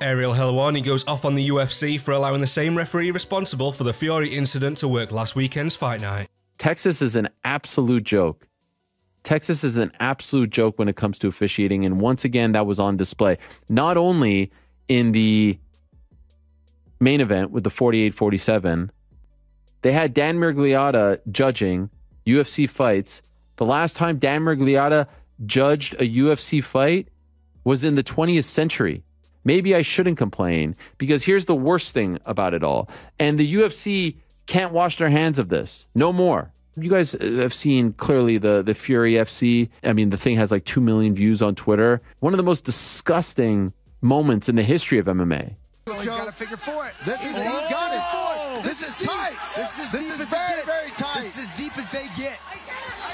Ariel Helwani goes off on the UFC for allowing the same referee responsible for the Fury incident to work last weekend's fight night. Texas is an absolute joke. Texas is an absolute joke when it comes to officiating, and once again, that was on display. Not only in the main event with the 48-47, they had Dan Miragliotta judging UFC fights. The last time Dan Miragliotta judged a UFC fight was in the 20th century. Maybe I shouldn't complain, because here's the worst thing about it all. And the UFC can't wash their hands of this. No more. You guys have seen clearly the Fury FC. I mean, the thing has like 2 million views on Twitter. One of the most disgusting moments in the history of MMA. Oh, he's got to figure for it. He's got it. This is tight. This is very tight. This is as deep as they get.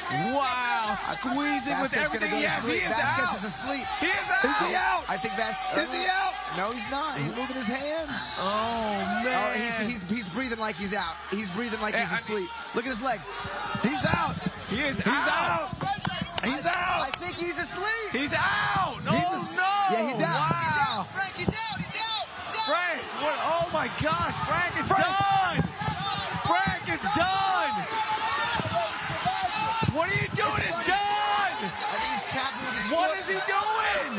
Wow, squeezing with everything he has. He is out. Vasquez is asleep. He is out. Is he out? I think Vasquez. Is he out? No, he's not. He's moving his hands. Oh, man. Oh, he's breathing like he's out. He's breathing like he's asleep. Look at his leg. He's out. He is out. He's out. I think he's asleep. He's out. Oh, no. Yeah, he's out. Wow. He's out. Frank, he's out. He's out. He's out. Frank, what? Oh, my gosh. Frank, it's done. Frank, it's done. What are you doing? It's done. I think he's tapping with his What foot. is he doing?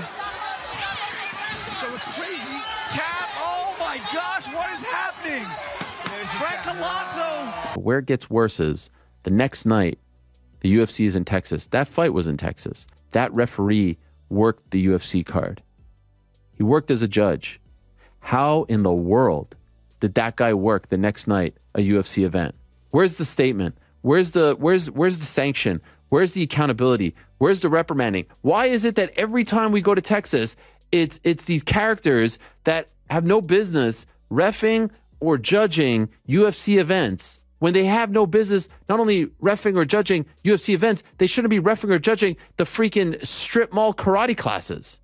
So it's crazy. Tap. Oh, my gosh. What is happening? Frank Colazzo. Where it gets worse is the next night, the UFC is in Texas. That fight was in Texas. That referee worked the UFC card. He worked as a judge. How in the world did that guy work the next night, a UFC event? Where's the statement? Where's the sanction? Where's the accountability? Where's the reprimanding? Why is it that every time we go to Texas, it's these characters that have no business reffing or judging UFC events when they have no business not only reffing or judging UFC events, they shouldn't be reffing or judging the freaking strip mall karate classes.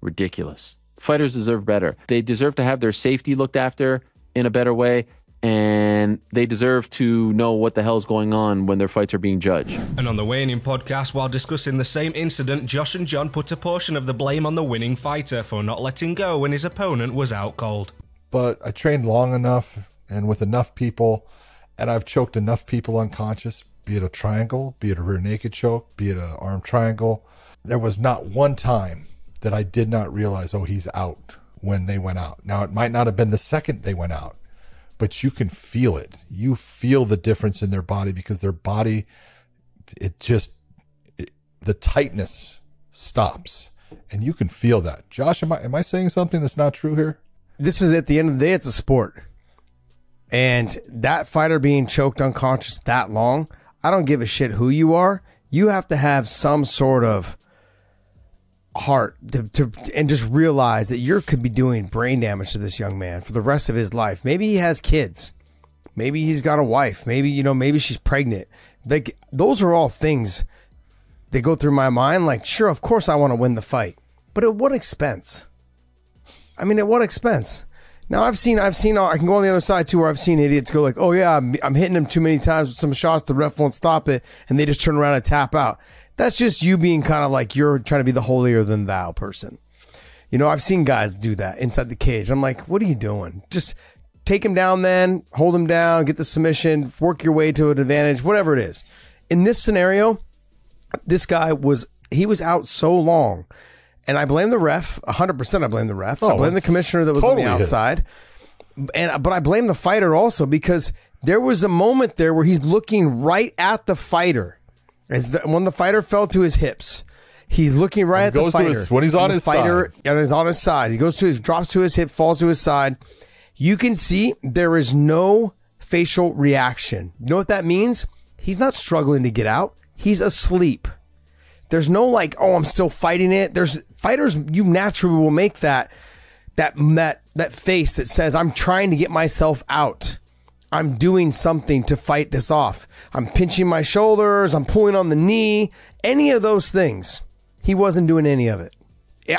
Ridiculous. Fighters deserve better. They deserve to have their safety looked after in a better way, and they deserve to know what the hell is going on when their fights are being judged. And on the Weighing In podcast, while discussing the same incident, Josh and John put a portion of the blame on the winning fighter for not letting go when his opponent was out cold. But I trained long enough and with enough people, and I've choked enough people unconscious, be it a triangle, be it a rear naked choke, be it an arm triangle. There was not one time that I did not realize, oh, he's out when they went out. Now, it might not have been the second they went out, but you can feel it. You feel the difference in their body, because their body, the tightness stops, and you can feel that. Josh, am I saying something that's not true here? This is, at the end of the day, it's a sport. And that fighter being choked unconscious that long, I don't give a shit who you are. You have to have some sort of heart and just realize that you could be doing brain damage to this young man for the rest of his life. Maybe he has kids. Maybe he's got a wife. Maybe, maybe she's pregnant. Like, those are all things that go through my mind. Like, sure, of course I want to win the fight, but at what expense? I mean, at what expense? Now, I've seen. I can go on the other side too, where I've seen idiots go like, "Oh yeah, I'm hitting him too many times with some shots. The ref won't stop it, and they just turn around and tap out." That's just you being kind of like, you're trying to be the holier than thou person. I've seen guys do that inside the cage. I'm like, what are you doing? Just take him down, then hold him down, get the submission, work your way to an advantage, whatever it is. In this scenario, this guy was out so long. And I blame the ref, 100% I blame the ref. I blame the commissioner that was totally on the outside. But I blame the fighter also, because there was a moment there where he's looking right at the fighter. When the fighter fell to his hips, he's looking right at the fighter. When he's on his side. And he's on his side. He drops to his hip, falls to his side. You can see there is no facial reaction. You know what that means? He's not struggling to get out. He's asleep. There's no like, oh, I'm still fighting it. There's fighters, you naturally will make that face that says, I'm trying to get myself out. I'm doing something to fight this off. I'm pinching my shoulders. I'm pulling on the knee. Any of those things. He wasn't doing any of it.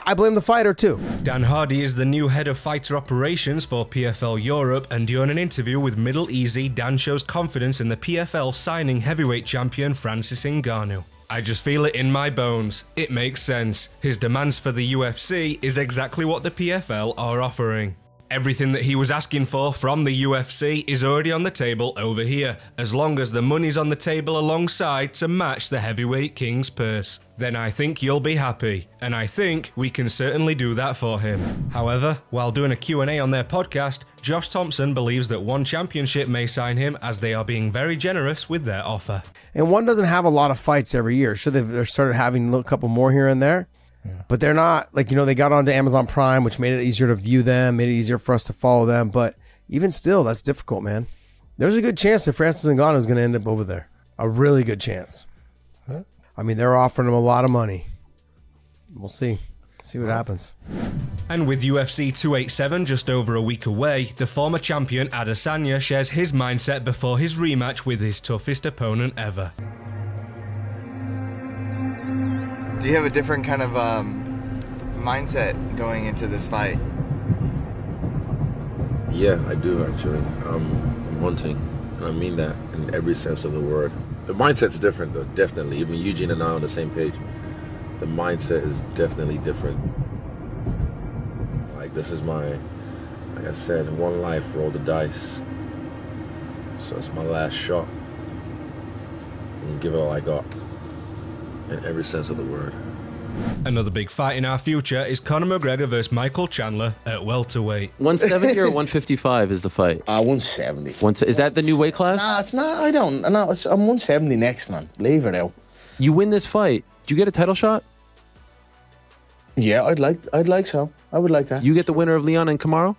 I blame the fighter too. Dan Hardy is the new head of fighter operations for PFL Europe, and during an interview with Middle Easy, Dan shows confidence in the PFL signing heavyweight champion Francis Ngannou. I just feel it in my bones. It makes sense. His demands for the UFC is exactly what the PFL are offering. Everything that he was asking for from the UFC is already on the table over here, as long as the money's on the table alongside to match the heavyweight king's purse. Then I think you'll be happy, and I think we can certainly do that for him. However, while doing a Q&A on their podcast, Josh Thomson believes that One Championship may sign him as they are being very generous with their offer. And One doesn't have a lot of fights every year. Sure, they've started having a couple more here and there. Yeah. But they're not, like, they got onto Amazon Prime, which made it easier to view them, made it easier for us to follow them. But even still, that's difficult, man. There's a good chance that Firas Ngannou is going to end up over there. A really good chance. Huh? I mean, they're offering him a lot of money. We'll see. See what happens. And with UFC 287 just over a week away, the former champion Adesanya shares his mindset before his rematch with his toughest opponent ever. Do you have a different kind of mindset going into this fight? Yeah, I do actually. I'm wanting, and I mean that in every sense of the word. The mindset's different though, definitely. Even Eugene and I on the same page. The mindset is definitely different. Like, this is my, like I said, one life, roll the dice. So it's my last shot. And give it all I got. In every sense of the word. Another big fight in our future is Conor McGregor versus Michael Chandler at welterweight. 170 or 155 is the fight? 170. Is that the new weight class? Nah, it's not. I don't. No, I'm 170 next, man. Leave it out. You win this fight, do you get a title shot? Yeah, I'd like so. I would like that. You get the winner of Leon and Kamaru?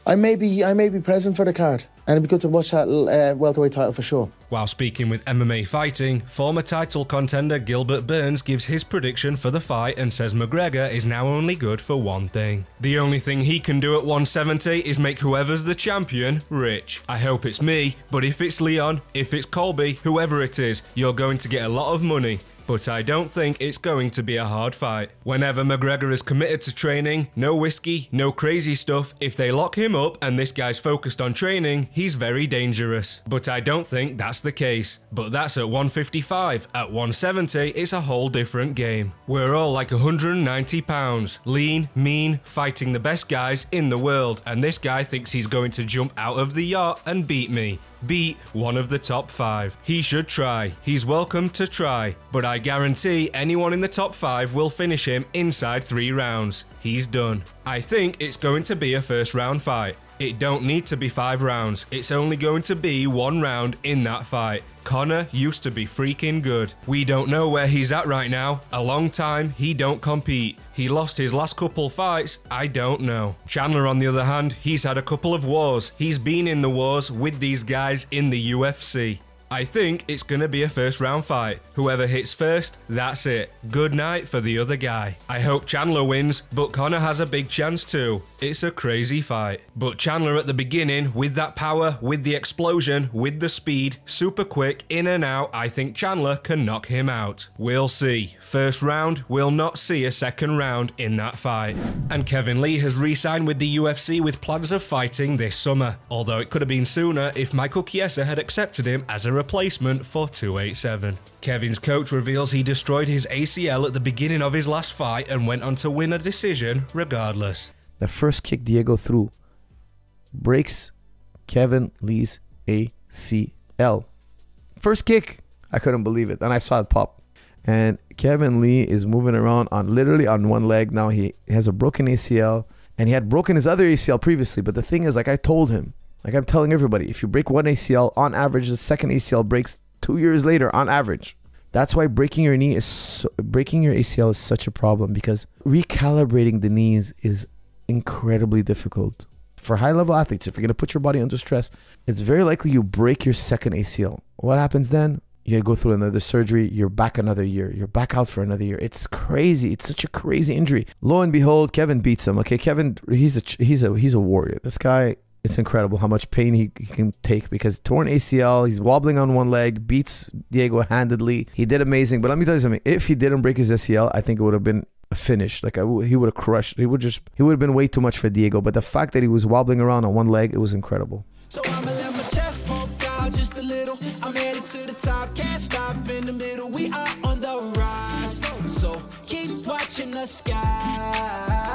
I may be present for the card. And it'd be good to watch that welterweight title for sure. While speaking with MMA Fighting, former title contender Gilbert Burns gives his prediction for the fight and says McGregor is now only good for one thing. The only thing he can do at 170 is make whoever's the champion rich. I hope it's me, but if it's Leon, if it's Colby, whoever it is, you're going to get a lot of money. But I don't think it's going to be a hard fight. Whenever McGregor is committed to training, no whiskey, no crazy stuff, if they lock him up and this guy's focused on training, he's very dangerous. But I don't think that's the case. But that's at 155. At 170, it's a whole different game. We're all like 190 pounds, lean, mean, fighting the best guys in the world, and this guy thinks he's going to jump out of the yacht and beat me. Beat one of the top 5. He should try. He's welcome to try. But I guarantee anyone in the top 5 will finish him inside 3 rounds. He's done. I think it's going to be a first round fight. It don't need to be 5 rounds. It's only going to be 1 round in that fight. Conor used to be freaking good. We don't know where he's at right now. A long time he don't compete. He lost his last couple fights, I don't know. Chandler on the other hand, he's had a couple of wars. He's been in the wars with these guys in the UFC. I think it's going to be a first round fight. Whoever hits first, that's it. Good night for the other guy. I hope Chandler wins, but Conor has a big chance too. It's a crazy fight. But Chandler at the beginning, with that power, with the explosion, with the speed, super quick, in and out, I think Chandler can knock him out. We'll see. First round, we'll not see a second round in that fight. And Kevin Lee has re-signed with the UFC with plans of fighting this summer. Although it could have been sooner if Michael Chiesa had accepted him as a replacement for 287. Kevin's coach reveals he destroyed his ACL at the beginning of his last fight and went on to win a decision regardless. The first kick Diego threw breaks Kevin Lee's ACL. First kick. I couldn't believe it. And I saw it pop. And Kevin Lee is moving around literally on one leg. Now he has a broken ACL. And he had broken his other ACL previously. But the thing is, like I told him, like I'm telling everybody, if you break one ACL, on average, the second ACL breaks 2 years later, on average. That's why breaking your ACL is such a problem, because recalibrating the knees is incredibly difficult. For high-level athletes, if you're going to put your body under stress, it's very likely you break your second ACL. What happens then? You go through another surgery, you're back another year, you're back out for another year. It's crazy. It's such a crazy injury. Lo and behold, Kevin beats him. Okay, Kevin, he's a warrior. This guy, it's incredible how much pain he can take, because torn ACL, he's wobbling on one leg, beats Diego handedly. He did amazing. But let me tell you something. If he didn't break his ACL, I think it would have been a finish. Like he would have crushed. He would have been way too much for Diego. But the fact that he was wobbling around on one leg, it was incredible. So I'ma let my chest poke out just a little. I'm headed to the top, can't stop in the middle. We are on the road. touching the sky.